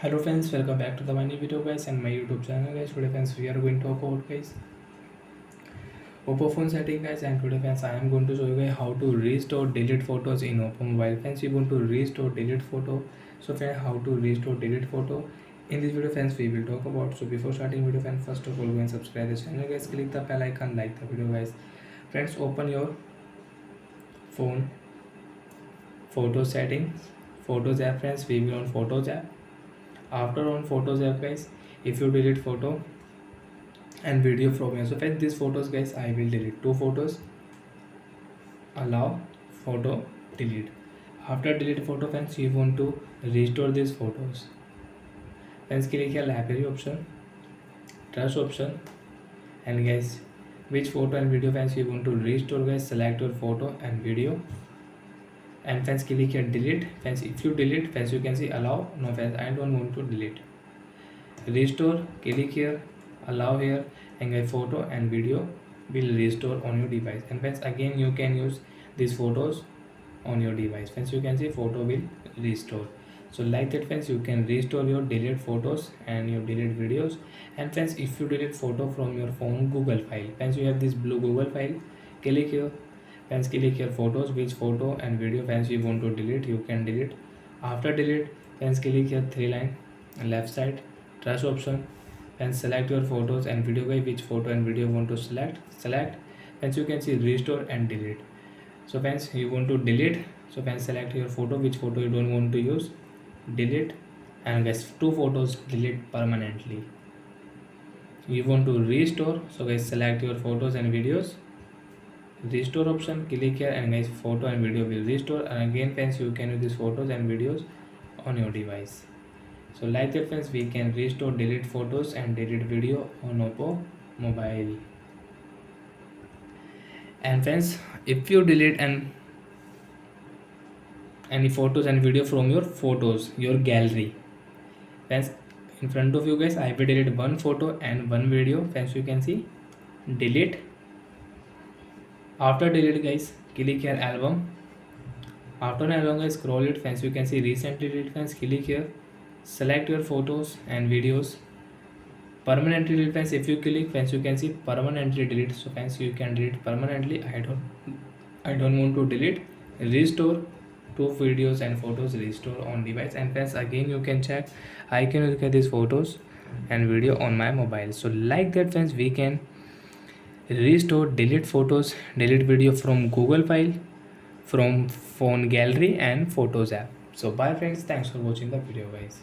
Hello friends, welcome back to the my new video guys and my YouTube channel guys. Today friends we are going to talk about guys Oppo phone setting guys, and today friends I am going to show you guys how to restore delete photos in Oppo mobile. Friends, you want to restore delete photo. So friends, how to restore delete photo in this video friends we will talk about. So before starting video friends, first of all go and subscribe the channel guys, click the bell icon, like the video guys. Friends, open your phone photo settings, photos app. Friends, we will on photos app. After on photos app guys, if you delete photo and video from here, so friends these photos guys I will delete two photos, allow photo, delete. After delete photo friends, you want to restore these photos. Friends, click here library option, trust option, and guys which photo and video friends you want to restore guys, select your photo and video, and friends click here delete. Friends, if you delete friends, you can see allow. No friends, I don't want to delete. Restore, click here, allow here, and a photo and video will restore on your device. And friends, again you can use these photos on your device. Friends, you can see photo will restore. So like that friends, you can restore your delete photos and your delete videos. And friends, if you delete photo from your phone Google file, friends you have this blue Google file, click here. Friends, click here photos, which photo and video friends you want to delete, you can delete. After delete friends, click here three line left side, trust option, and select your photos and video guide, which photo and video you want to select. Friends, you can see restore and delete. So friends, you want to delete, so friends select your photo, which photo you don't want to use, delete. And guys two photos delete permanently. You want to restore, so guys select your photos and videos, restore option, click here, and guys photo and video will restore. And again friends, you can use these photos and videos on your device. So like that friends, we can restore delete photos and delete video on Oppo mobile. And friends, if you delete any photos and video from your photos, your gallery, friends, in front of you guys I will delete one photo and one video. Friends, you can see delete. After delete guys, click here album. After album guys, scroll it. Friends, you can see recently delete. Friends, click here, select your photos and videos, permanently delete. Friends, if you click friends, you can see permanently delete. So friends, you can delete permanently. I don't want to delete. Restore, two videos and photos restore on device. And friends, again you can check, I can look at these photos and video on my mobile. So like that friends, we can restore delete photos, delete video from Google file, from phone gallery and photos app. So bye friends, thanks for watching the video guys.